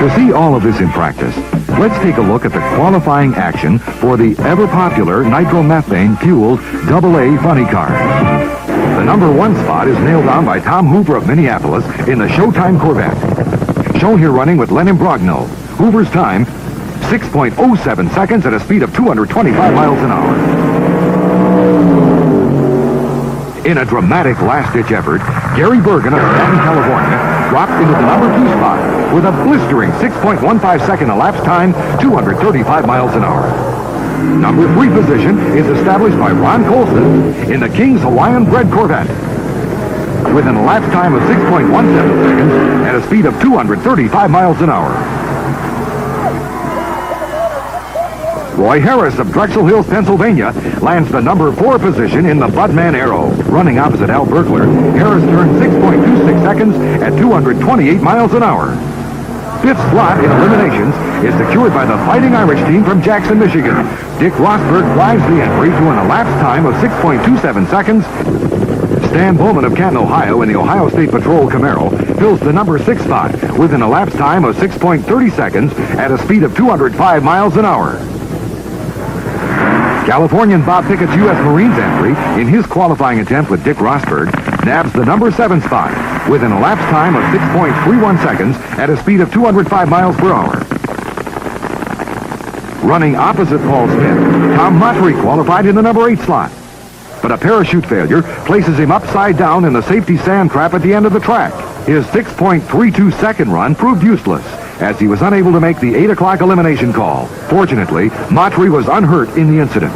To see all of this in practice, let's take a look at the qualifying action for the ever-popular nitromethane-fueled AA funny car. The number 1 spot is nailed down by Tom Hoover of Minneapolis in the Showtime Corvette. Shown here running with Lennon Brogno. Hoover's time, 6.07 seconds at a speed of 225 miles an hour. In a dramatic last-ditch effort, Gary Bergen of Stanton, California, dropped into the number 2 spot with a blistering 6.15 second elapsed time, 235 miles an hour. Number 3 position is established by Ron Colson in the King's Hawaiian Bred Corvette with an elapsed time of 6.17 seconds at a speed of 235 miles an hour. Roy Harris of Drexel Hills, Pennsylvania, lands the number 4 position in the Budman Arrow. Running opposite Al Berkler, Harris turns 6.26 seconds at 228 miles an hour. 5th slot in eliminations is secured by the Fighting Irish team from Jackson, Michigan. Dick Rosberg drives the entry to an elapsed time of 6.27 seconds. Stan Bowman of Canton, Ohio, in the Ohio State Patrol Camaro fills the number 6 spot with an elapsed time of 6.30 seconds at a speed of 205 miles an hour. Californian Bob Pickett's U.S. Marines entry in his qualifying attempt with Dick Rosberg nabs the number 7 spot with an elapsed time of 6.31 seconds at a speed of 205 miles per hour. Running opposite Paul Smith, Tom Motry qualified in the number 8 slot. But a parachute failure places him upside down in the safety sand trap at the end of the track. His 6.32 second run proved useless as he was unable to make the 8 o'clock elimination call. Fortunately, Motry was unhurt in the incident.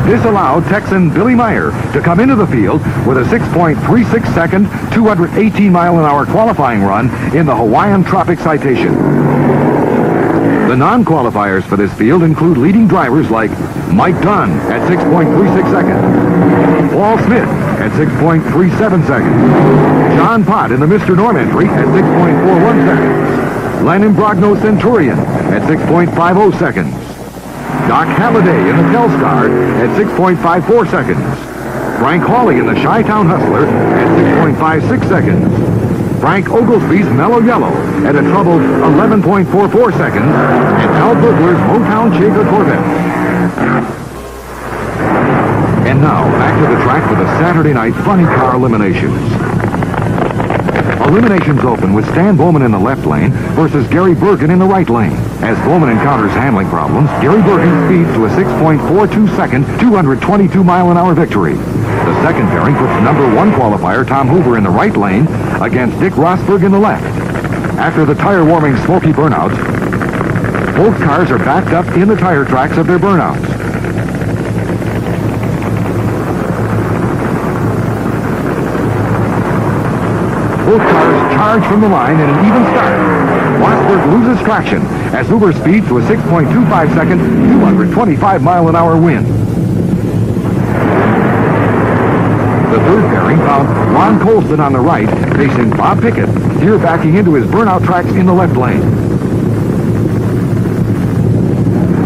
This allowed Texan Billy Meyer to come into the field with a 6.36 second, 218 mile an hour qualifying run in the Hawaiian Tropic Citation. The non-qualifiers for this field include leading drivers like Mike Dunn at 6.36 seconds, Paul Smith at 6.37 seconds, John Pott in the Mr. Norm entry at 6.41 seconds, Lennon Brogno Centurion at 6.50 seconds, Doc Halliday in the Telstar at 6.54 seconds, Frank Hawley in the Chi-Town Hustler at 6.56 seconds, Frank Oglesby's Mellow Yellow at a troubled 11.44 seconds, and Al Berkler's Motown Shaker Corvette. And now, back to the track for the Saturday night funny car eliminations. Eliminations open with Stan Bowman in the left lane versus Gary Bergen in the right lane. As Bowman encounters handling problems, Gary Bergen speeds to a 6.42 second, 222 mile an hour victory. The second pairing puts number 1 qualifier Tom Hoover in the right lane against Dick Rosberg in the left. After the tire-warming smoky burnouts, both cars are backed up in the tire tracks of their burnouts. Both cars charge from the line in an even start. Rosberg loses traction as Hoover speeds to a 6.25 second, 225 mile an hour win. The third pairing found Ron Colson on the right, facing Bob Pickett, here backing into his burnout tracks in the left lane.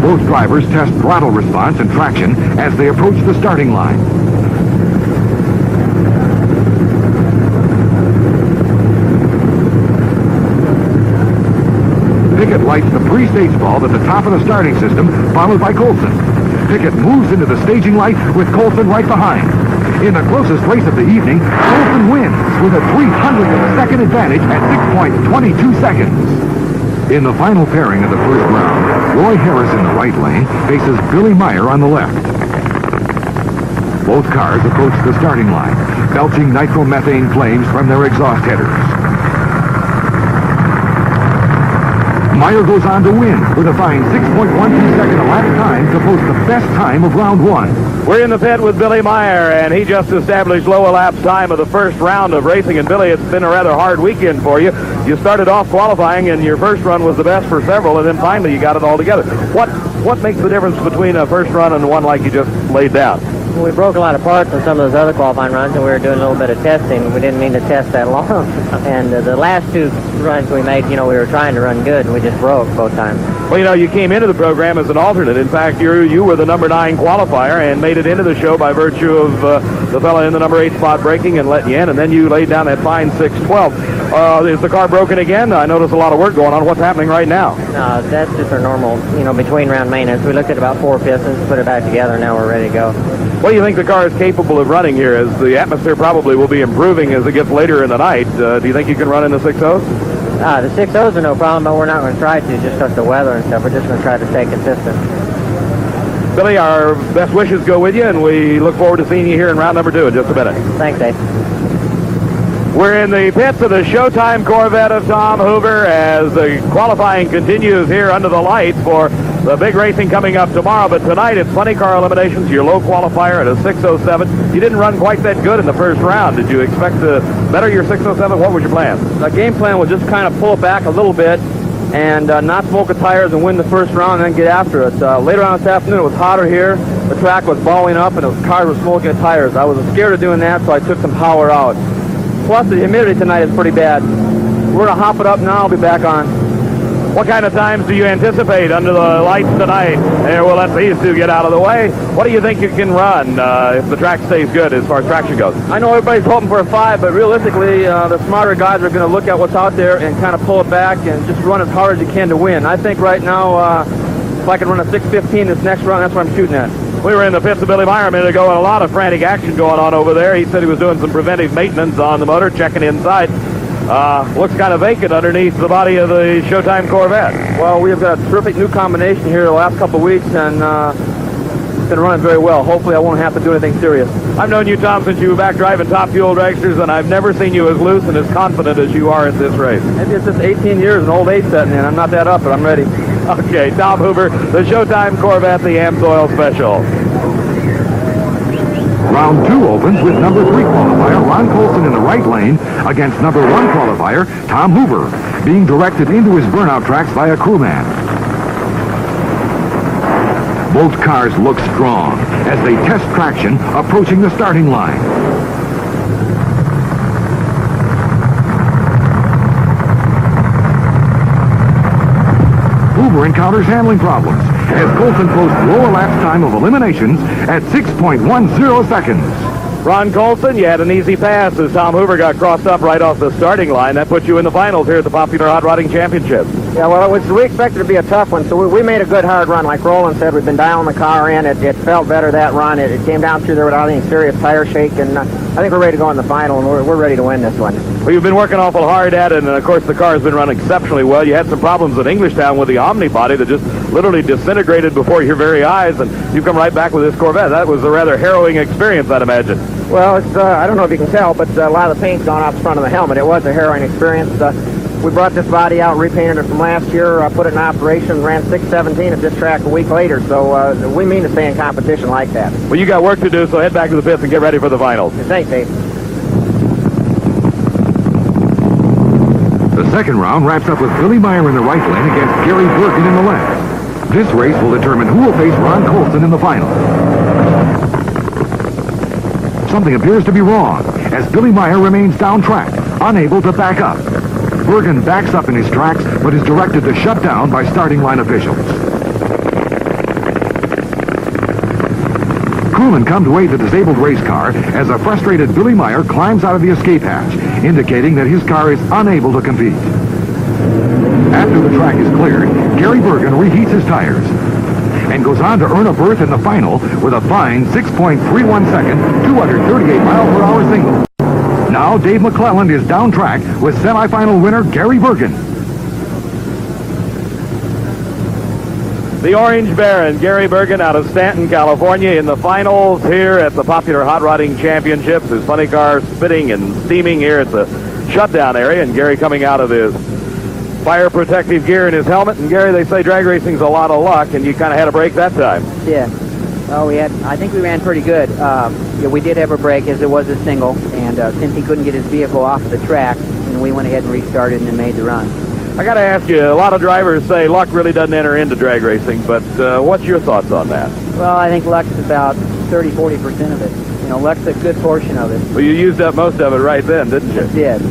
Both drivers test throttle response and traction as they approach the starting line. Pickett lights the pre-stage bulb at the top of the starting system, followed by Colson. Pickett moves into the staging light with Colson right behind. In the closest race of the evening, Colson wins with a 300th of a second advantage at 6.22 seconds. In the final pairing of the first round, Roy Harris in the right lane faces Billy Meyer on the left. Both cars approach the starting line, belching nitromethane flames from their exhaust headers. Meyer goes on to win with a fine 6.12 second elapsed time to post the best time of round 1. We're in the pit with Billy Meyer, and he just established low elapsed time of the first round of racing. And Billy, it's been a rather hard weekend for you. You started off qualifying, and your first run was the best for several, and then finally you got it all together. What makes the difference between a first run and one like you just laid down? We broke a lot of parts in some of those other qualifying runs, and we were doing a little bit of testing. We didn't mean to test that long. And the last 2 runs we made, we were trying to run good, and we just broke both times. Well, you came into the program as an alternate. In fact, you were the number 9 qualifier and made it into the show by virtue of the fella in the number 8 spot breaking and letting you in, and then you laid down that fine 6.12. Is the car broken again? I notice a lot of work going on. What's happening right now? No, that's just our normal, between round maintenance. We looked at about 4 pistons, put it back together, and now we're ready to go. What do you think the car is capable of running here? As the atmosphere probably will be improving as it gets later in the night. Do you think you can run in the 6.0s? The 6.0s are no problem, but we're not going to try to just because of the weather and stuff. We're just going to try to stay consistent. Billy, our best wishes go with you, and we look forward to seeing you here in round number 2 in just a minute. Thanks, Dave. We're in the pits of the Showtime Corvette of Tom Hoover as the qualifying continues here under the lights for the big racing coming up tomorrow. But tonight it's funny car eliminations, your low qualifier at a 6.07. You didn't run quite that good in the first round. Did you expect to better your 6.07? What was your plan? The game plan was just kind of pull it back a little bit and not smoke the tires and win the first round and then get after it. Later on this afternoon it was hotter here. The track was balling up and the cars were smoking the tires. I was scared of doing that, so I took some power out. Plus, the humidity tonight is pretty bad. We're going to hop it up now. I'll be back on. What kind of times do you anticipate under the lights tonight? And we'll let these two get out of the way. What do you think you can run if the track stays good as far as traction goes? I know everybody's hoping for a 5, but realistically, the smarter guys are going to look at what's out there and kind of pull it back and just run as hard as you can to win. I think right now, if I can run a 6.15 this next round, that's what I'm shooting at. We were in the pits of Billy Meyer a minute ago, and a lot of frantic action going on over there. He said he was doing some preventive maintenance on the motor, checking inside. Looks kind of vacant underneath the body of the Showtime Corvette. Well, we have got a terrific new combination here the last couple of weeks, and it's been running very well. Hopefully I won't have to do anything serious. I've known you, Tom, since you were back driving top fuel dragsters, and I've never seen you as loose and as confident as you are at this race. Maybe it's just 18 years and old age setting in. I'm not that up, but I'm ready. Okay, Tom Hoover, the Showtime Corvette, the AMSOIL Special. Round 2 opens with number 3 qualifier Ron Colson in the right lane against number 1 qualifier Tom Hoover, being directed into his burnout tracks by a crewman. Both cars look strong as they test traction approaching the starting line. Hoover encounters handling problems as Colson posts lower lap time of eliminations at 6.10 seconds. Ron Colson, you had an easy pass as Tom Hoover got crossed up right off the starting line. That put you in the finals here at the Popular Hot Rodding Championship. Yeah, well, we expected it to be a tough one, so we made a good hard run. Like Roland said, we've been dialing the car in. It felt better that run. It came down through there without any serious tire shake, and I think we're ready to go in the final, and we're ready to win this one. Well, you've been working awful hard at it, and of course the car has been running exceptionally well. You had some problems at Englishtown with the Omni body that just literally disintegrated before your very eyes, and you come right back with this Corvette. That was a rather harrowing experience, I'd imagine. Well, it's I don't know if you can tell, but a lot of the paint's gone off the front of the helmet. It was a harrowing experience. We brought this body out, repainted it from last year, put it in operation, ran 6.17 at this track a week later, so we mean to stay in competition like that. Well, you got work to do, so head back to the pits and get ready for the finals. Thanks, Dave. The second round wraps up with Billy Meyer in the right lane against Gary Bergen in the left. This race will determine who will face Ron Colson in the final. Something appears to be wrong as Billy Meyer remains down track, unable to back up. Bergen backs up in his tracks, but is directed to shut down by starting line officials. Crewmen come to aid the disabled race car as a frustrated Billy Meyer climbs out of the escape hatch, indicating that his car is unable to compete. After the track is cleared, Gary Bergen reheats his tires and goes on to earn a berth in the final with a fine 6.31 second, 238 mile per hour single. Now Dave McClelland is down track with semifinal winner Gary Bergen. The Orange Baron, Gary Bergen, out of Stanton, California, in the finals here at the Popular Hot Rodding Championships. His funny car spitting and steaming here at the shutdown area, and Gary coming out of his fire protective gear in his helmet. And Gary, they say drag racing's a lot of luck, and you kind of had a break that time. Yeah. Well, I think we ran pretty good. Yeah, we did have a break as it was a single, and since he couldn't get his vehicle off the track, we went ahead and restarted and then made the run. I got to ask you, a lot of drivers say luck really doesn't enter into drag racing, but what's your thoughts on that? Well, I think luck's about 30-40% of it. Luck's a good portion of it. Well, you used up most of it right then, didn't you? Yes.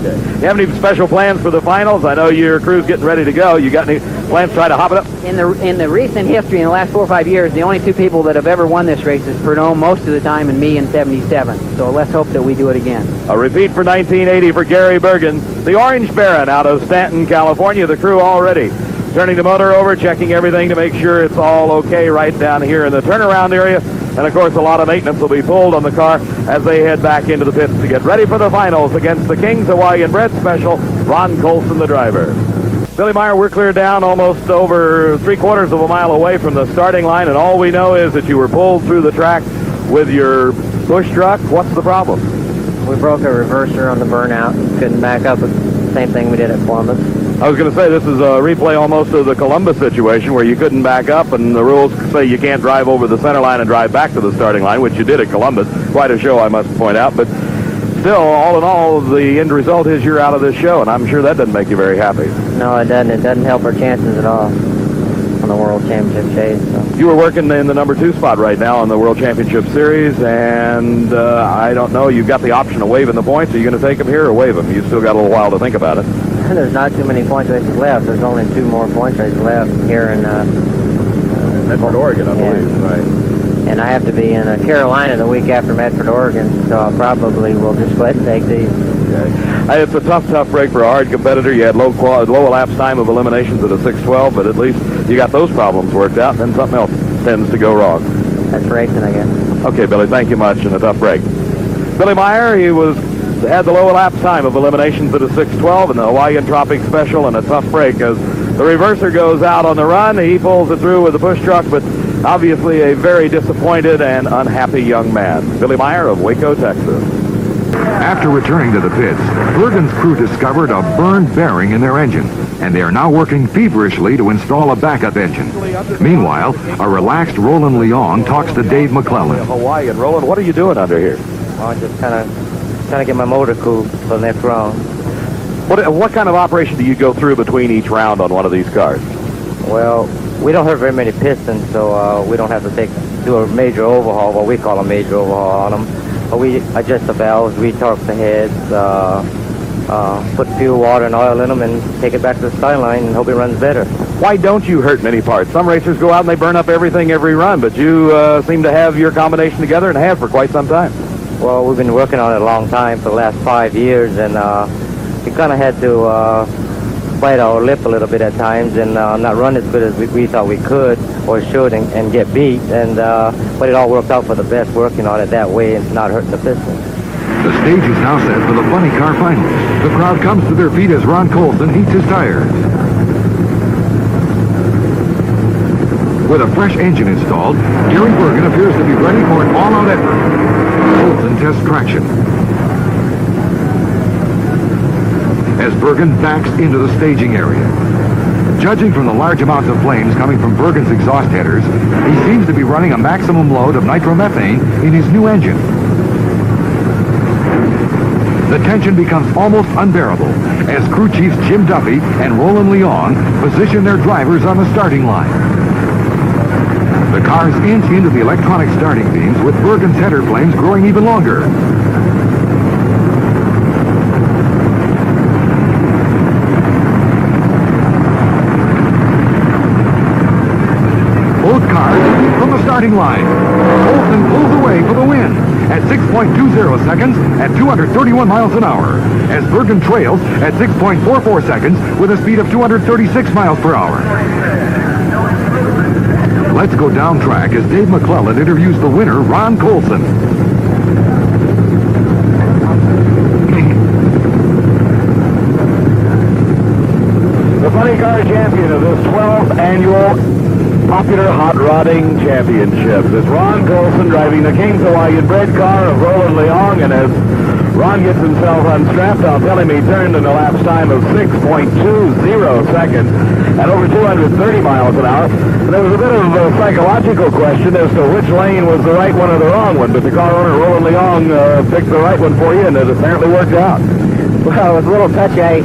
Okay. You have any special plans for the finals? I know your crew's getting ready to go. You got any plans to try to hop it up? In the recent history, in the last 4 or 5 years, the only two people that have ever won this race is Perdome most of the time and me in 77. So let's hope that we do it again. A repeat for 1980 for Gary Bergen. The Orange Baron out of Stanton, California. The crew all ready. Turning the motor over, checking everything to make sure it's all okay right down here in the turnaround area. And, of course, a lot of maintenance will be pulled on the car as they head back into the pits to get ready for the finals against the King's Hawaiian Bread Special, Ron Colson, the driver. Billy Meyer, we're clear down almost over 3/4 of a mile away from the starting line, and all we know is that you were pulled through the track with your push truck. What's the problem? We broke a reverser on the burnout. Couldn't back up. Same thing we did at Columbus. I was going to say, this is a replay almost of the Columbus situation where you couldn't back up, and the rules say you can't drive over the center line and drive back to the starting line, which you did at Columbus. Quite a show, I must point out. But still, all in all, the end result is you're out of this show, and I'm sure that doesn't make you very happy. No, it doesn't. It doesn't help our chances at all on the World Championship chase. So. You were working in the number 2 spot right now on the World Championship Series, and I don't know, you've got the option of waiving the points. Are you going to take them here or waive them? You've still got a little while to think about it. There's not too many points races left. There's only 2 more points races left here in Medford, Oregon, I believe. Right. And I have to be in Carolina the week after Medford, Oregon, so I probably will just go ahead and take these. Okay. It's a tough break for a hard competitor. You had low elapsed time of eliminations at a 6:12, but at least you got those problems worked out, and then something else tends to go wrong. That's racing, I guess. Okay, Billy, thank you much, and a tough break. Billy Meyer, he had the low elapsed time of eliminations at a 6:12 in the Hawaiian Tropic Special, and a tough break as the reverser goes out on the run. He pulls it through with the push truck, but obviously a very disappointed and unhappy young man. Billy Meyer of Waco, Texas. After returning to the pits, Bergen's crew discovered a burned bearing in their engine, and they are now working feverishly to install a backup engine. Meanwhile, a relaxed Roland Leong talks to Dave McClellan. Hawaii, and Roland, what are you doing under here? I'm just kind of trying to get my motor cooled for the next round. What kind of operation do you go through between each round on one of these cars? Well, we don't have very many pistons, so we don't have to do a major overhaul, what we call a major overhaul on them. But we adjust the valves, retorque the heads, put fuel, water, and oil in them, and take it back to the starting line and hope it runs better. Why don't you hurt many parts? Some racers go out and they burn up everything every run, but you seem to have your combination together and have for quite some time. Well, we've been working on it a long time, for the last 5 years, and we kind of had to bite our lip a little bit at times and not run as good as we thought we could or should and get beat. But it all worked out for the best, working on it that way and not hurting the piston. The stage is now set for the funny car finals. The crowd comes to their feet as Ron Colson heats his tires. With a fresh engine installed, Gary Bergen appears to be ready for an all-out effort. Colson tests traction. As Bergen backs into the staging area. Judging from the large amounts of flames coming from Bergen's exhaust headers, he seems to be running a maximum load of nitromethane in his new engine. The tension becomes almost unbearable as crew chiefs Jim Duffy and Roland Leong position their drivers on the starting line. The cars inch into the electronic starting beams with Bergen's header flames growing even longer. Both cars lead from the starting line. Colson pulls away for the win at 6.20 seconds at 231 miles an hour, as Bergen trails at 6.44 seconds with a speed of 236 miles per hour. Let's go down track as Dave McClellan interviews the winner, Ron Colson. The funny car champion of this 12th annual Popular Hot Rodding Championships is Ron Colson driving the King's Hawaiian Bread car of Roland Leong, and as Ron gets himself unstrapped, I'll tell him he turned in a lapse time of 6.20 seconds at over 230 miles an hour. And there was a bit of a psychological question as to which lane was the right one or the wrong one, but the car owner, Roland Leong, picked the right one for you, and it apparently worked out. Well, it was a little touchy.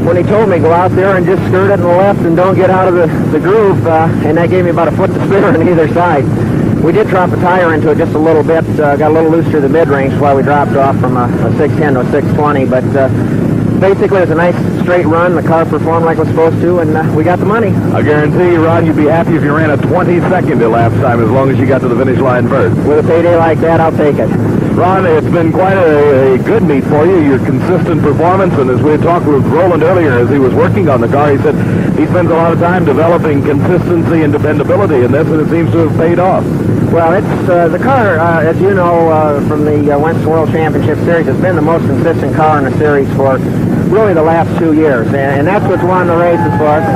When he told me go out there and just skirt it to the left and don't get out of the groove, and that gave me about a foot to spare on either side. We did drop a tire into it just a little bit, got a little loose through the mid-range while we dropped off from a 610 to a 620, but basically, it was a nice straight run. The car performed like it was supposed to, and we got the money. I guarantee you, Ron, you'd be happy if you ran a 22nd elapsed time as long as you got to the finish line first. With a payday like that, I'll take it. Ron, it's been quite a good meet for you, your consistent performance, and as we had talked with Roland earlier as he was working on the car, he said he spends a lot of time developing consistency and dependability in this, and it seems to have paid off. Well, it's the car, as you know, from the Wentz World Championship Series, has been the most consistent car in the series for really the last 2 years, and that's what's won the races for us.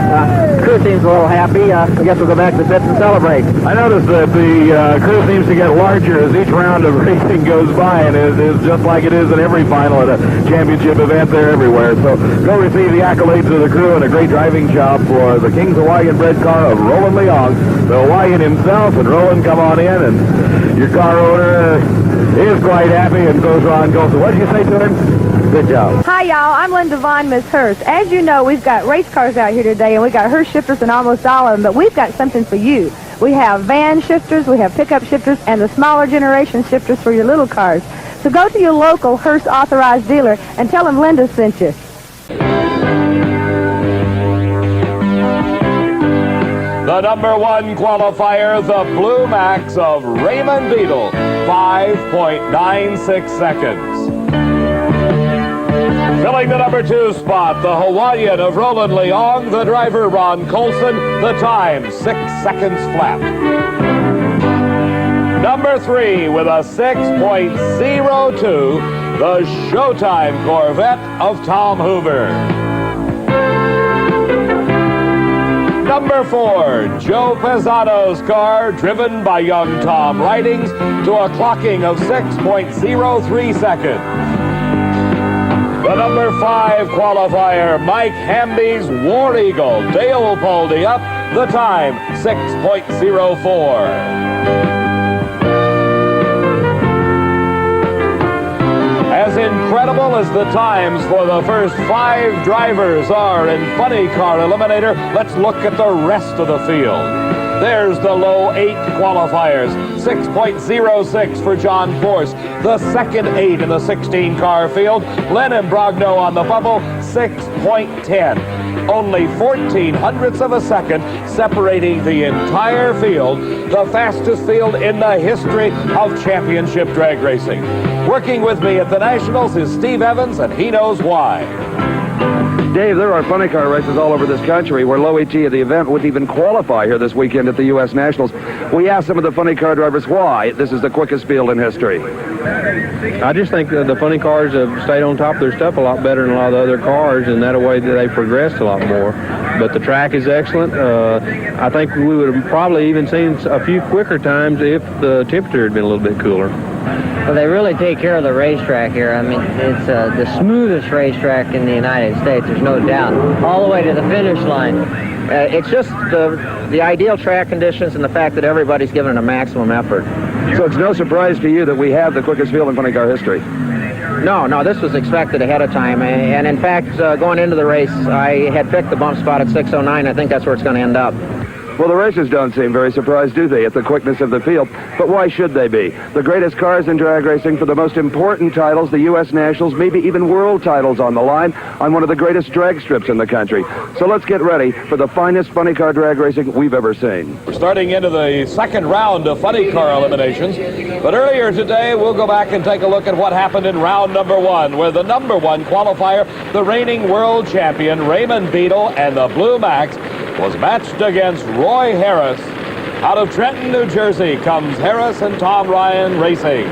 Crew seems a little happy. I guess we'll go back to the pits and celebrate. I noticed that the crew seems to get larger as each round of racing goes by, and it is just like it is in every final at a championship event. They're everywhere. So go receive the accolades of the crew and a great driving job for the King's Hawaiian bred car of Roland Leong, the Hawaiian himself. And Roland, come on in, and your car owner is quite happy, and goes Ron Golson. What did you say to him? Good job. Hi, y'all. I'm Linda Vaughn, Miss Hurst. As you know, we've got race cars out here today, and we got Hurst shifters in almost all of them, but we've got something for you. We have van shifters, we have pickup shifters, and the smaller generation shifters for your little cars. So go to your local Hurst authorized dealer and tell them Linda sent you. The number one qualifier, the Blue Max of Raymond Beadle, 5.96 seconds. Filling the number 2 spot, the Hawaiian of Roland Leong, the driver Ron Colson, the time 6 seconds flat. Number 3 with a 6.02, the Showtime Corvette of Tom Hoover. Number 4, Joe Pezzano's car, driven by young Tom Ridings, to a clocking of 6.03 seconds. The number 5 qualifier, Mike Hamby's War Eagle, Dale Poldy up, the time 6.04. As incredible as the times for the first 5 drivers are in Funny Car Eliminator, let's look at the rest of the field. There's the low 8 qualifiers, 6.06 for John Force. The second 8 in the 16-car field, Len Imbrogno on the bubble, 6.10. Only 14 hundredths of a second separating the entire field, the fastest field in the history of championship drag racing. Working with me at the Nationals is Steve Evans, and he knows why. Dave, there are funny car races all over this country where low ET of the event wouldn't even qualify here this weekend at the U.S. Nationals. We asked some of the funny car drivers why this is the quickest field in history. I just think the funny cars have stayed on top of their stuff a lot better than a lot of the other cars, and that way they progressed a lot more. But the track is excellent. I think we would have probably even seen a few quicker times if the temperature had been a little bit cooler. Well, they really take care of the racetrack here. I mean, it's the smoothest racetrack in the United States, there's no doubt, all the way to the finish line. It's just the ideal track conditions and the fact that everybody's given it a maximum effort. So it's no surprise to you that we have the quickest field in funny car history. No, this was expected ahead of time. And in fact, going into the race, I had picked the bump spot at 6:09. I think that's where it's going to end up. Well, the racers don't seem very surprised, do they, at the quickness of the field? But why should they be? The greatest cars in drag racing for the most important titles, the U.S. Nationals, maybe even world titles on the line on one of the greatest drag strips in the country. So let's get ready for the finest funny car drag racing we've ever seen. We're starting into the second round of funny car eliminations. But earlier today, we'll go back and take a look at what happened in round number 1, where the number 1 qualifier, the reigning world champion, Raymond Beadle, and the Blue Max, was matched against Roy Harris. Out of Trenton, New Jersey, comes Harris and Tom Ryan racing.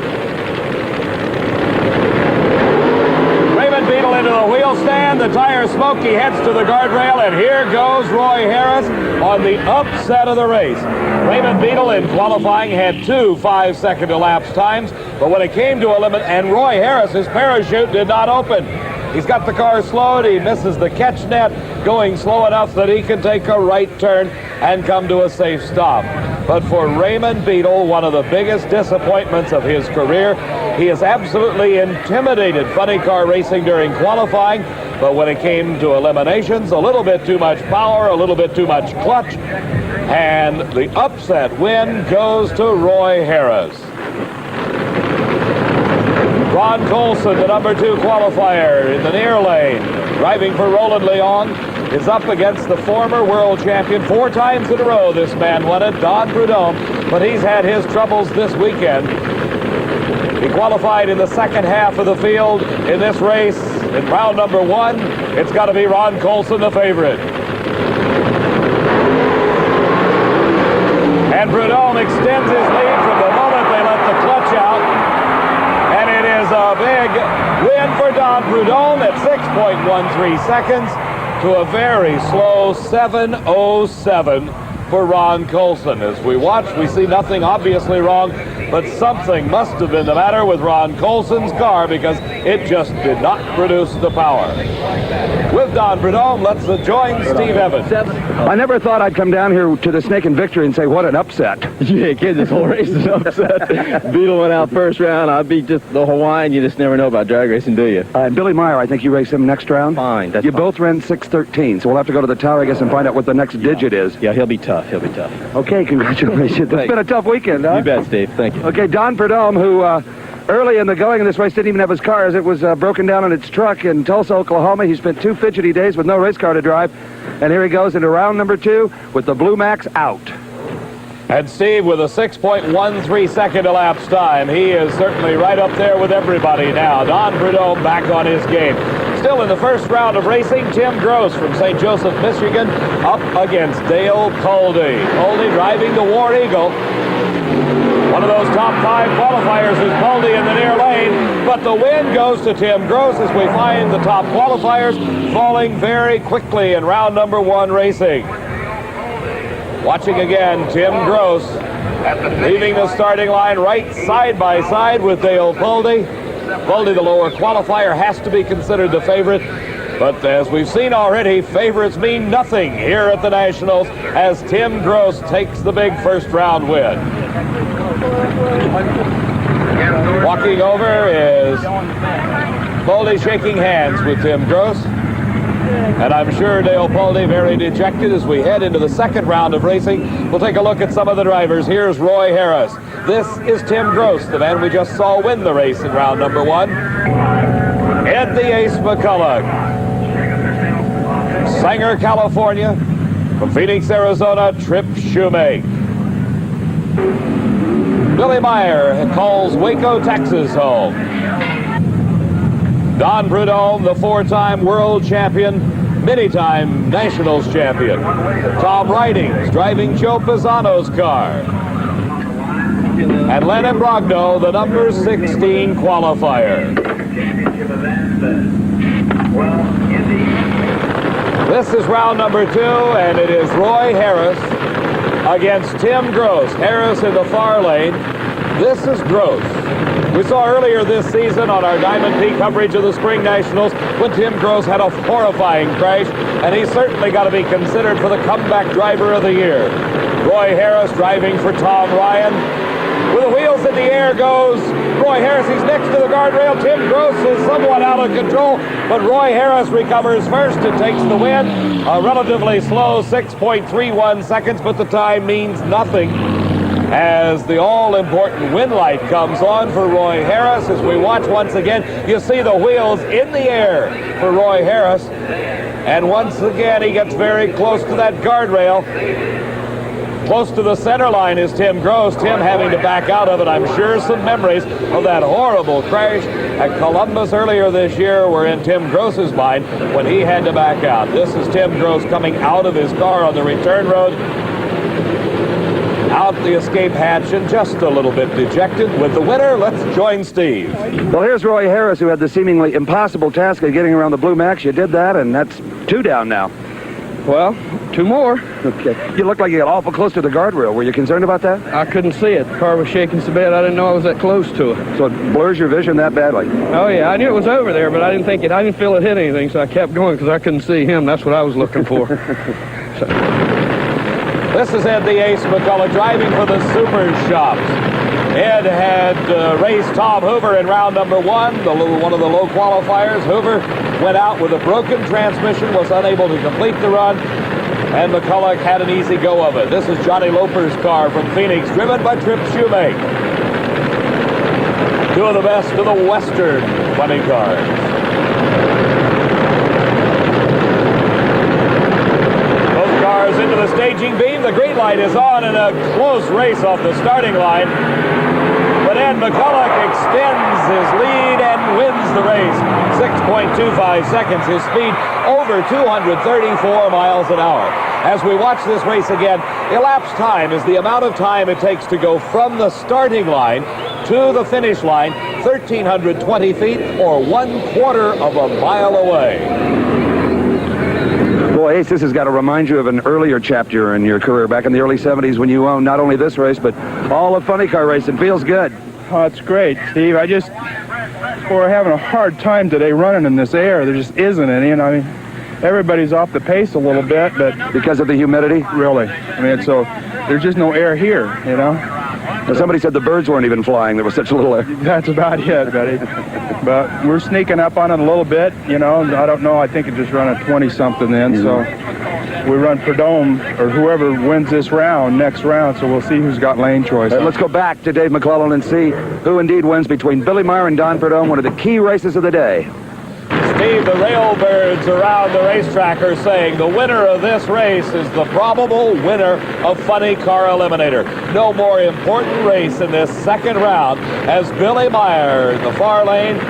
Raymond Beadle into the wheel stand, the tire smoke, he heads to the guardrail, and here goes Roy Harris on the upset of the race. Raymond Beadle in qualifying had 2 5-second elapsed times, but when it came to and Roy Harris, his parachute did not open. He's got the car slowed, he misses the catch net, going slow enough that he can take a right turn and come to a safe stop. But for Raymond Beadle, one of the biggest disappointments of his career, he has absolutely intimidated funny car racing during qualifying, but when it came to eliminations, a little bit too much power, a little bit too much clutch, and the upset win goes to Roy Harris. Ron Colson, the number 2 qualifier in the near lane, driving for Roland Leong, is up against the former world champion 4 times in a row. This man won it, Don Prudhomme, but he's had his troubles this weekend. He qualified in the second half of the field in this race. In round number 1, it's got to be Ron Colson, the favorite. And Prudhomme extends his lead from the moment they let the clutch out. And it is a big win for Don Prudhomme at 6.13 seconds to a very slow 7:07 for Ron Colson. As we watch, we see nothing obviously wrong, but something must have been the matter with Ron Colson's car because it just did not produce the power. With Don Prudhomme, let's join Steve Evans. I never thought I'd come down here to the Snake and Victory and say, what an upset. Yeah, kid, this whole race is an upset. Beetle went out first round. I beat just the Hawaiian. You just never know about drag racing, do you? And Billy Meyer, I think you race him next round? Fine. You both ran 6:13, so we'll have to go to the tower, I guess, and find out what the next digit is. Yeah, he'll be tough. He'll be tough. Okay, congratulations. It's been a tough weekend, huh? You bet, Steve. Thank you. Okay, Don Prudhomme, who early in the going of this race didn't even have his car as it was broken down in its truck in Tulsa, Oklahoma. He spent 2 fidgety days with no race car to drive. And here he goes into round number 2 with the Blue Max out. And Steve, with a 6.13 second elapsed time, he is certainly right up there with everybody now. Don Prudhomme back on his game. Still in the first round of racing, Tim Gross from St. Joseph, Michigan, up against Dale Poldy. Poldy driving the War Eagle. One of those top 5 qualifiers is Poldy in the near lane, but the win goes to Tim Gross as we find the top qualifiers falling very quickly in round number 1 racing. Watching again, Tim Gross leaving the starting line right side by side with Dale Poldy. Poldy, the lower qualifier, has to be considered the favorite. But as we've seen already, favorites mean nothing here at the Nationals as Tim Gross takes the big first round win. Walking over is Poldy shaking hands with Tim Gross. And I'm sure Dale Poldy very dejected as we head into the second round of racing. We'll take a look at some of the drivers. Here's Roy Harris. This is Tim Gross, the man we just saw win the race in round number 1. Ed the Ace McCullough. Sanger, California. From Phoenix, Arizona, Trip Shoemake. Billy Meyer calls Waco, Texas home. Don Prudhomme, the 4-time world champion, many-time nationals champion. Tom Ridings driving Joe Pisano's car. And Len Imbrogno, the number 16 qualifier. This is round number 2, and it is Roy Harris against Tim Gross. Harris in the far lane. This is Gross. We saw earlier this season on our Diamond P coverage of the Spring Nationals when Tim Gross had a horrifying crash, and he's certainly got to be considered for the comeback driver of the year. Roy Harris driving for Tom Ryan. With the wheels in the air goes Roy Harris. He's next to the guardrail. Tim Gross is somewhat out of control, but Roy Harris recovers first and takes the win. A relatively slow 6.31 seconds, but the time means nothing as the all-important win light comes on for Roy Harris. As we watch once again, you see the wheels in the air for Roy Harris. And once again, he gets very close to that guardrail. Close to the center line is Tim Gross. Tim having to back out of it. I'm sure some memories of that horrible crash at Columbus earlier this year were in Tim Gross's mind when he had to back out. This is Tim Gross coming out of his car on the return road. Out the escape hatch and just a little bit dejected. With the winner, let's join Steve. Well, here's Roy Harris, who had the seemingly impossible task of getting around the Blue Max. You did that, and that's 2 down now. Well, 2 more. Okay. You look like you got awful close to the guardrail. Were you concerned about that? I couldn't see it. The car was shaking so bad I didn't know I was that close to it. So it blurs your vision that badly? Oh, yeah. I knew it was over there, but I didn't feel it hit anything, so I kept going because I couldn't see him. That's what I was looking for. This is Ed the Ace McCullough driving for the Super Shops. Ed had raced Tom Hoover in round number 1, one of the low qualifiers. Hoover went out with a broken transmission, was unable to complete the run, and McCullough had an easy go of it. This is Johnny Loper's car from Phoenix, driven by Trip Shoemake. two of the best of the Western funny cars. Both cars into the staging beam. The green light is on in a close race off the starting line. But Ed McCulloch extends his lead and wins the race. 6.25 seconds. His speed over 234 miles an hour. As we watch this race again, elapsed time is the amount of time it takes to go from the starting line to the finish line, 1,320 feet or 1/4 of a mile away. Boy, Ace, this has got to remind you of an earlier chapter in your career back in the early 70s when you owned not only this race, but all of funny car racing. Feels good. Oh, it's great, Steve. We're having a hard time today running in this air. There just isn't any, and I mean, everybody's off the pace a little bit, but... Because of the humidity? Really. I mean, so there's just no air here, you know? Now, somebody said the birds weren't even flying. There was such a little air. That's about it, buddy. But we're sneaking up on it a little bit, you know. I don't know. I think it just run a 20-something then, so we run Prudhomme, or whoever wins this round, next round, so we'll see who's got lane choice. Let's go back to Dave McClellan and see who indeed wins between Billy Meyer and Don Prudhomme, one of the key races of the day. Steve, the railbirds around the racetrack are saying the winner of this race is the probable winner of Funny Car Eliminator. No more important race in this second round as Billy Meyer in the far lane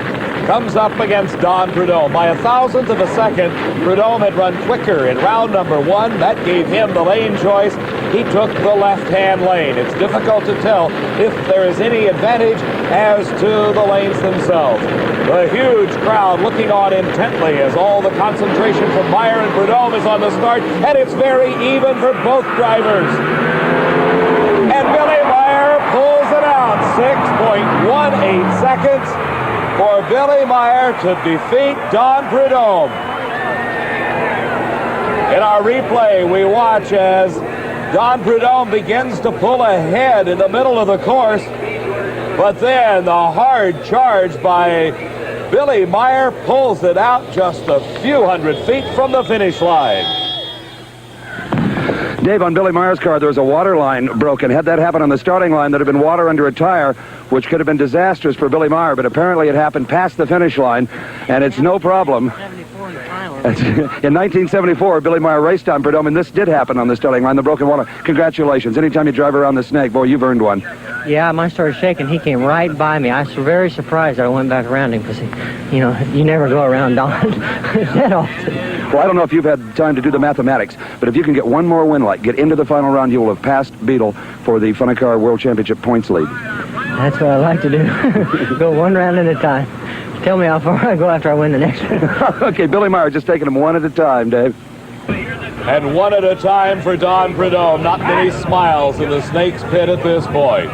comes up against Don Prudhomme. By a thousandth of a second, Prudhomme had run quicker in round number one. That gave him the lane choice. He took the left-hand lane. It's difficult to tell if there is any advantage as to the lanes themselves. The huge crowd looking on intently as all the concentration from Meyer and Prudhomme is on the start, and it's very even for both drivers. And Billy Meyer pulls it out. 6.18 seconds for Billy Meyer to defeat Don Prudhomme. In our replay, we watch as Don Prudhomme begins to pull ahead in the middle of the course, but then the hard charge by Billy Meyer pulls it out just a few hundred feet from the finish line. Dave, on Billy Meyer's car, there was a water line broken. Had that happened on the starting line, there'd have been water under a tire, which could have been disastrous for Billy Meyer, but apparently it happened past the finish line, and it's no problem. In 1974, Billy Meyer raced on Prudhomme, and this did happen on the starting line, the broken water. Congratulations. Anytime you drive around the snake, boy, you've earned one. Yeah, mine started shaking. He came right by me. I was very surprised that I went back around him because, you know, you never go around Don that often. Well, I don't know if you've had time to do the mathematics, but if you can get one more win light, get into the final round, you will have passed Beetle for the Funny Car World Championship points lead. That's what I like to do. Go one round at a time. Tell me how far I go after I win the next one. Okay, Billy Meyer just taking them one at a time, Dave. And one at a time for Don Prudhomme. Not many smiles in the Snake's Pit at this point.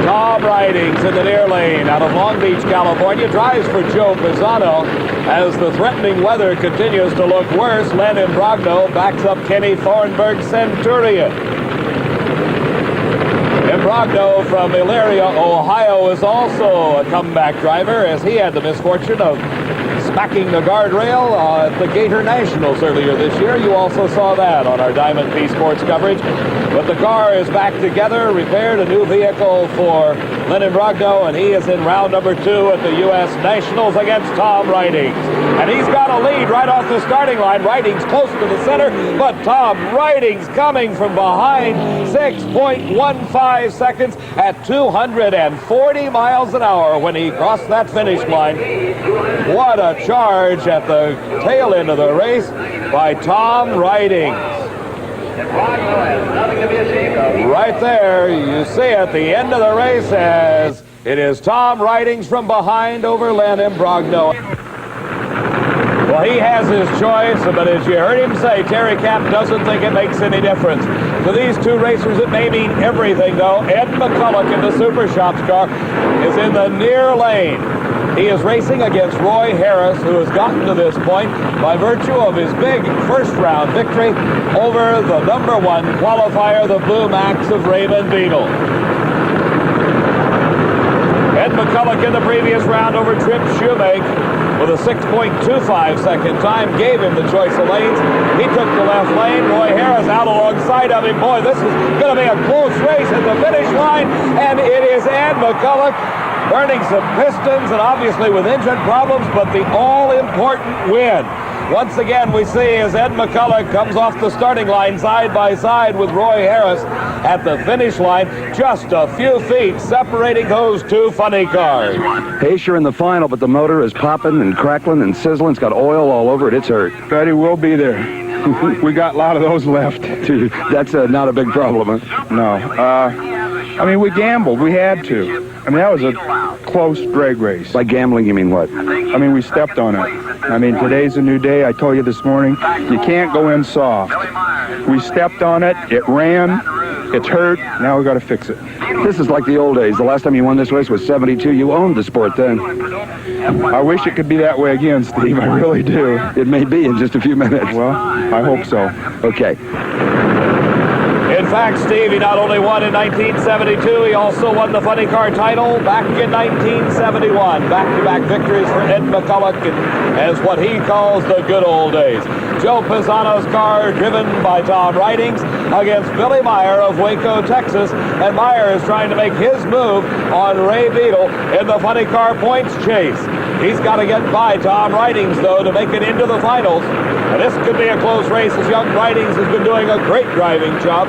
Tom Ridings in the near lane out of Long Beach, California, drives for Joe Pisano. As the threatening weather continues to look worse, Len Imbrogno backs up Kenny Thornburg's Centurion. Imbrogno from Elyria, Ohio, is also a comeback driver as he had the misfortune of smacking the guardrail at the Gator Nationals earlier this year. You also saw that on our Diamond P Sports coverage. But the car is back together, repaired, a new vehicle for Len Imbrogno, and he is in round number 2 at the U.S. Nationals against Tom Ridings. And he's got a lead right off the starting line. Ridings close to the center, but Tom Ridings coming from behind, 6.15 seconds at 240 miles an hour when he crossed that finish line. What a charge at the tail end of the race by Tom Ridings. Right there, you see at the end of the race as it is Tom Ridings from behind over Len Imbrogno. Well, he has his choice, but as you heard him say, Terry Cap doesn't think it makes any difference. For these two racers, it may mean everything, though. Ed McCulloch in the Super Shops car is in the near lane. He is racing against Roy Harris, who has gotten to this point by virtue of his big first-round victory over the number 1 qualifier, the Blue Max of Raymond Beadle. Ed McCulloch in the previous round over Trip Shoemake. with a 6.25-second time, gave him the choice of lanes. He took the left lane. Roy Harris out alongside of him. Boy, this is going to be a close race at the finish line, and it is Ed McCulloch burning some pistons and obviously with engine problems, but the all-important win. Once again, we see as Ed McCulloch comes off the starting line side by side with Roy Harris at the finish line, just a few feet separating those two funny cars. Haysher in the final, but the motor is popping and crackling and sizzling. It's got oil all over it. It's hurt. Betty will be there. We got a lot of those left. That's not a big problem, huh? No. I mean, we gambled. We had to. I mean, that was a close drag race. By gambling, you mean what? I mean, we stepped on it. I mean, today's a new day. I told you this morning, you can't go in soft. We stepped on it. It ran. It's hurt. Now we got to fix it. This is like the old days. The last time you won this race was 72. You owned the sport then. I wish it could be that way again, Steve. I really do. It may be in just a few minutes. Well, I hope so. Okay. In fact, Steve, he not only won in 1972, he also won the funny car title back in 1971. Back-to-back victories for Ed McCulloch as what he calls the good old days. Joe Pisano's car driven by Tom Ridings against Billy Meyer of Waco, Texas. And Meyer is trying to make his move on Ray Beadle in the funny car points chase. He's got to get by Tom Ridings, though, to make it into the finals. And this could be a close race as young Ridings has been doing a great driving job.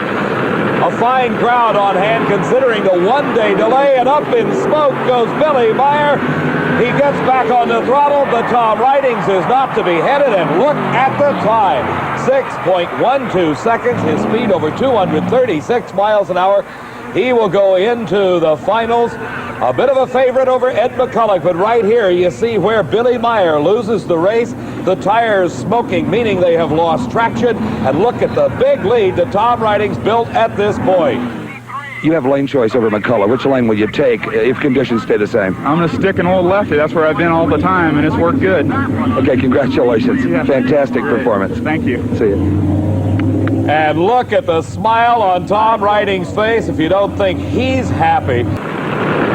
A fine crowd on hand considering the one-day delay, and up in smoke goes Billy Meyer. He gets back on the throttle, but Tom Ridings is not to be headed, and look at the time. 6.12 seconds, his speed over 236 miles an hour. He will go into the finals. A bit of a favorite over Ed McCulloch, but right here you see where Billy Meyer loses the race. The tires smoking, meaning they have lost traction. And look at the big lead that Tom Ridings built at this point. You have lane choice over McCulloch. Which lane will you take if conditions stay the same? I'm going to stick an old lefty. That's where I've been all the time, and it's worked good. Okay, congratulations. Yeah. Fantastic performance. Thank you. See you. And look at the smile on Tom Ridings' face if you don't think he's happy.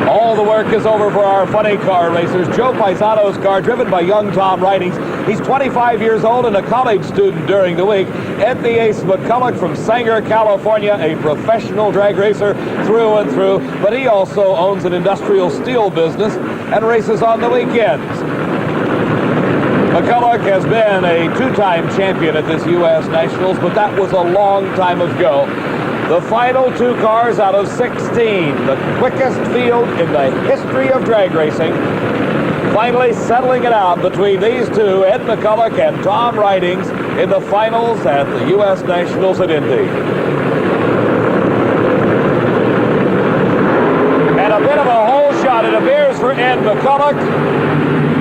All the work is over for our funny car racers. Joe Pisano's car, driven by young Tom Ridings. He's 25 years old and a college student during the week. Ed the Ace McCulloch from Sanger, California, a professional drag racer through and through. But he also owns an industrial steel business and races on the weekends. McCulloch has been a two-time champion at this U.S. Nationals, but that was a long time ago. The final two cars out of 16, the quickest field in the history of drag racing. Finally settling it out between these two, Ed McCulloch and Tom Ridings, in the finals at the U.S. Nationals at Indy. And a bit of a hole shot, it appears, for Ed McCulloch.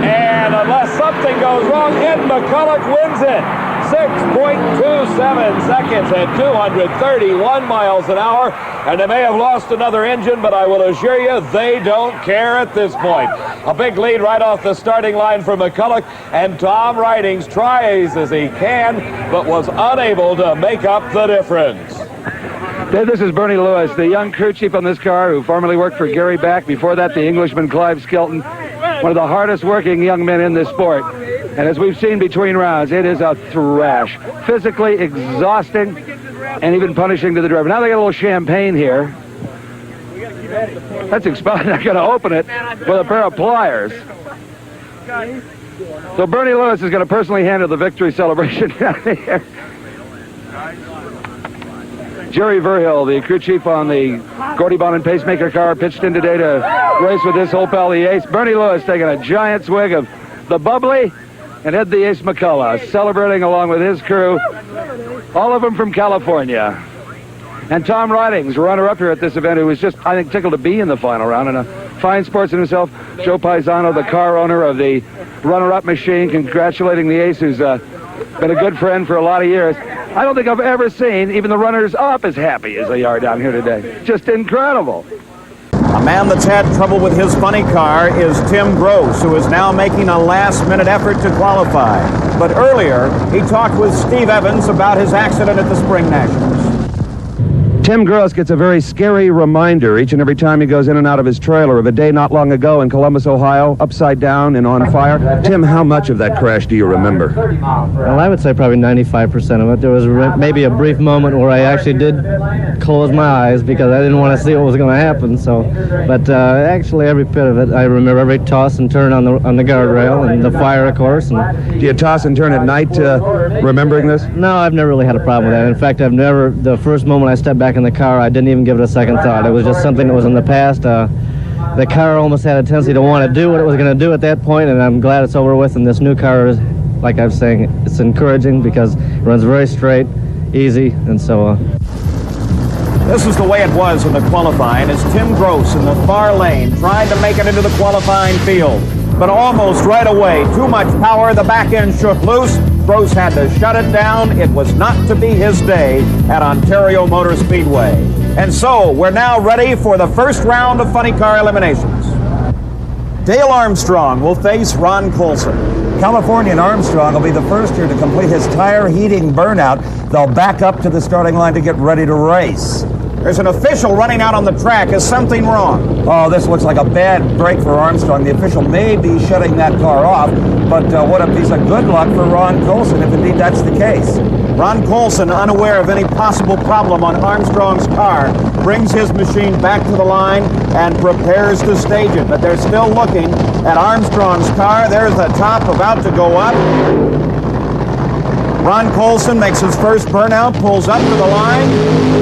And unless something goes wrong, Ed McCulloch wins it. 6.27 seconds at 231 miles an hour. And they may have lost another engine, but I will assure you they don't care at this point. A big lead right off the starting line for McCulloch, and Tom Ridings tries as he can, but was unable to make up the difference. This is Bernie Lewis, the young crew chief on this car who formerly worked for Gary Back. Before that, the Englishman Clive Skelton, one of the hardest working young men in this sport. And as we've seen between rounds, it is a thrash. Physically exhausting and even punishing to the driver. Now they got a little champagne here. That's expired. I'm going to open it with a pair of pliers. So Bernie Lewis is going to personally handle the victory celebration down here. Jerry Verhill, the crew chief on the Gordy Bonin pacemaker car, pitched in today to race with this old pal, the Ace. Bernie Lewis taking a giant swig of the bubbly, and Ed the Ace McCulloch celebrating along with his crew, all of them from California. And Tom Ridings, runner-up here at this event, who was just, I think, tickled to be in the final round, and a fine sportsman himself. Joe Pisano, the car owner of the runner-up machine, congratulating the Ace, who's been a good friend for a lot of years. I don't think I've ever seen even the runners-up as happy as they are down here today. Just incredible. A man that's had trouble with his funny car is Tim Gross, who is now making a last-minute effort to qualify. But earlier, he talked with Steve Evans about his accident at the Spring Nationals. Tim Gross gets a very scary reminder each and every time he goes in and out of his trailer of a day not long ago in Columbus, Ohio, upside down and on fire. Tim, how much of that crash do you remember? Well, I would say probably 95% of it. There was maybe a brief moment where I actually did close my eyes because I didn't want to see what was going to happen. But actually every bit of it, I remember every toss and turn on the guardrail and the fire, of course. And do you toss and turn at night remembering this? No, I've never really had a problem with that. In fact, the first moment I stepped back in the car, I didn't even give it a second thought. It was just something that was in the past. The car almost had a tendency to want to do what it was going to do at that point, and I'm glad it's over with. And this new car is, like I was saying, it's encouraging because it runs very straight, easy, and so This is the way it was in the qualifying as Tim Gross in the far lane tried to make it into the qualifying field. But almost right away, too much power, the back end shook loose. Gross had to shut it down. It was not to be his day at Ontario Motor Speedway. And so we're now ready for the first round of funny car eliminations. Dale Armstrong will face Ron Coulson. Californian Armstrong will be the first here to complete his tire heating burnout. They'll back up to the starting line to get ready to race. There's an official running out on the track. Is something wrong? Oh, this looks like a bad break for Armstrong. The official may be shutting that car off, but what a piece of good luck for Ron Coulson if indeed that's the case. Ron Coulson, unaware of any possible problem on Armstrong's car, brings his machine back to the line and prepares to stage it. But they're still looking at Armstrong's car. There's the top about to go up. Ron Coulson makes his first burnout, pulls up to the line.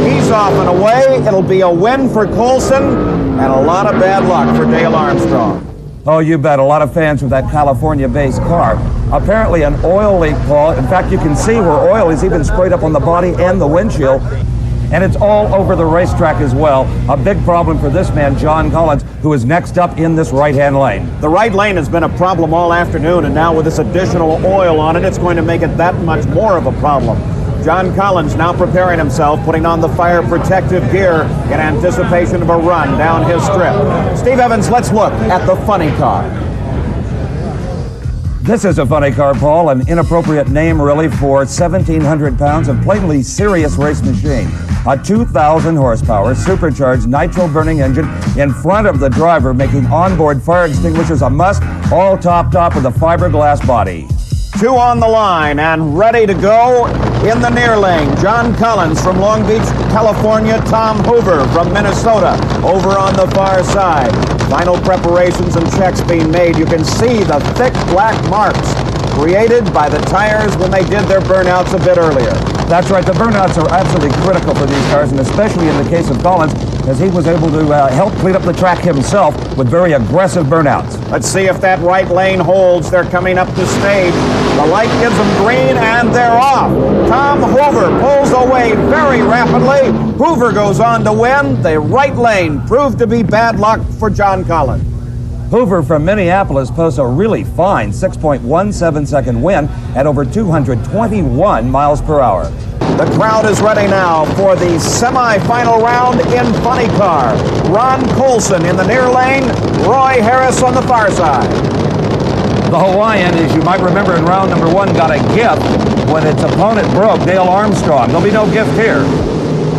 He's off and away. It'll be a win for Coulson and a lot of bad luck for Dale Armstrong. Oh, you bet. A lot of fans with that California-based car. Apparently an oil leak, Paul. In fact, you can see where oil is even sprayed up on the body and the windshield. And it's all over the racetrack as well. A big problem for this man, John Collins, who is next up in this right-hand lane. The right lane has been a problem all afternoon, and now with this additional oil on it, it's going to make it that much more of a problem. John Collins now preparing himself, putting on the fire protective gear in anticipation of a run down his strip. Steve Evans, let's look at the funny car. This is a funny car, Paul, an inappropriate name really for 1,700 pounds of plainly serious race machine. A 2,000 horsepower supercharged nitro-burning engine in front of the driver, making onboard fire extinguishers a must, all topped off with a fiberglass body. Two on the line and ready to go in the near lane. John Collins from Long Beach, California. Tom Hoover from Minnesota over on the far side. Final preparations and checks being made. You can see the thick black marks created by the tires when they did their burnouts a bit earlier. That's right. The burnouts are absolutely critical for these cars, and especially in the case of Collins, as he was able to help clean up the track himself with very aggressive burnouts. Let's see if that right lane holds. They're coming up the stage. The light gives them green, and they're off. Tom Hoover pulls away very rapidly. Hoover goes on to win. The right lane proved to be bad luck for John Collins. Hoover from Minneapolis posts a really fine 6.17-second win at over 221 miles per hour. The crowd is ready now for the semifinal round in funny car. Ron Coulson in the near lane, Roy Harris on the far side. The Hawaiian, as you might remember in round number one, got a gift when its opponent broke, Dale Armstrong. There'll be no gift here.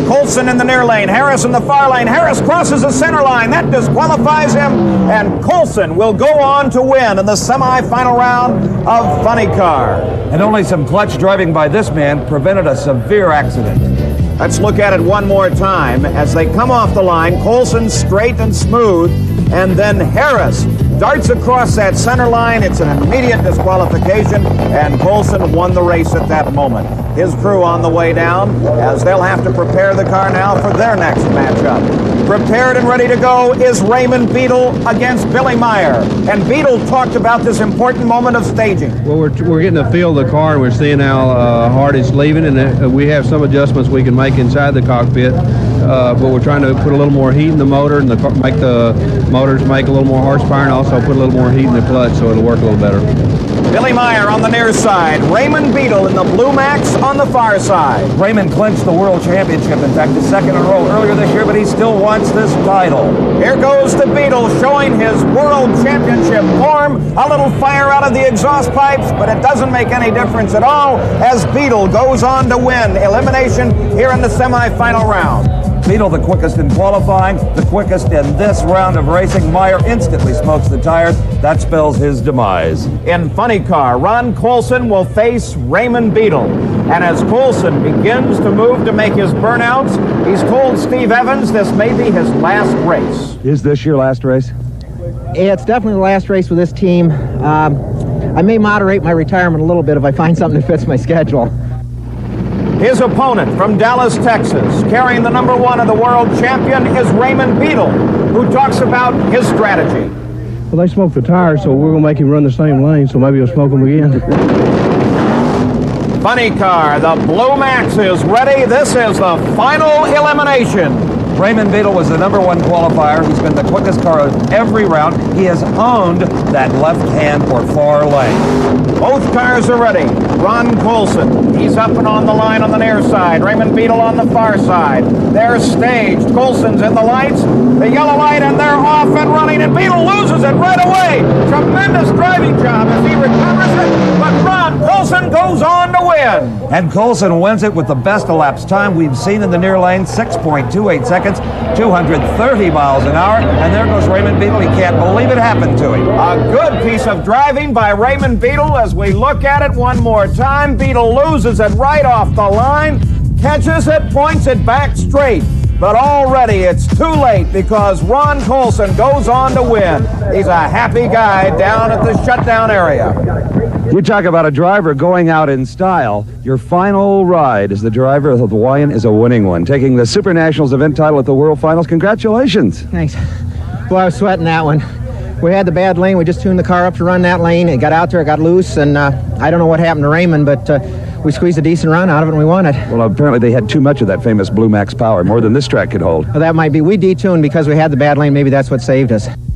Coulson in the near lane, Harris in the far lane. Harris crosses the center line. That disqualifies him, and Coulson will go on to win in the semifinal round of funny car. And only some clutch driving by this man prevented a severe accident. Let's look at it one more time. As they come off the line, Coulson straight and smooth, and then Harris darts across that center line. It's an immediate disqualification, and Coulson won the race at that moment. His crew on the way down, as they'll have to prepare the car now for their next matchup. Prepared and ready to go is Raymond Beadle against Billy Meyer. And Beadle talked about this important moment of staging. Well, we're getting a feel of the car, and we're seeing how hard it's leaving, and we have some adjustments we can make inside the cockpit, but we're trying to put a little more heat in the motor and make the motors make a little more horsepower, and also put a little more heat in the clutch so it'll work a little better. Billy Meyer on the near side, Raymond Beadle in the Blue Max on the far side. Raymond clinched the World Championship, in fact, the second in a row earlier this year, but he still wants this title. Here goes the Beadle showing his World Championship form. A little fire out of the exhaust pipes, but it doesn't make any difference at all as Beadle goes on to win elimination here in the semifinal round. Beetle the quickest in qualifying, the quickest in this round of racing. Meyer instantly smokes the tires. That spells his demise. In funny car, Ron Coulson will face Raymond Beetle. And as Coulson begins to move to make his burnouts, he's told Steve Evans this may be his last race. Is this your last race? It's definitely the last race with this team. I may moderate my retirement a little bit if I find something that fits my schedule. His opponent from Dallas, Texas, carrying the number 1 of the world champion, is Raymond Beetle, who talks about his strategy. Well, they smoked the tires, so we're going to make him run the same lane, so maybe we'll smoke them again. Funny car, the Blue Max is ready. This is the final elimination. Raymond Beetle was the number 1 qualifier. He's been the quickest car of every round. He has owned that left hand or far lane. Both cars are ready. Ron Coulson, he's up and on the line on the near side. Raymond Beetle on the far side. They're staged. Coulson's in the lights, the yellow light, and they're off and running, and Beetle loses it right away. Tremendous driving job as he recovers it, but Ron Coulson goes on to win. And Coulson wins it with the best elapsed time we've seen in the near lane, 6.28 seconds, 230 miles an hour, and there goes Raymond Beetle. He can't believe it happened to him. A good piece of driving by Raymond Beetle. As we look at it one more time, Beetle loses it right off the line, catches it, points it back straight. But already it's too late because Ron Coulson goes on to win. He's a happy guy down at the shutdown area. You talk about a driver going out in style. Your final ride as the driver of the Hawaiian is a winning one, taking the Super Nationals event title at the World Finals. Congratulations. Thanks. Well, I was sweating that one. We had the bad lane. We just tuned the car up to run that lane. It got out there, it got loose, and I don't know what happened to Raymond, but we squeezed a decent run out of it and we won it. Well, apparently they had too much of that famous Blue Max power, more than this track could hold. Well, that might be. We detuned because we had the bad lane. Maybe that's what saved us.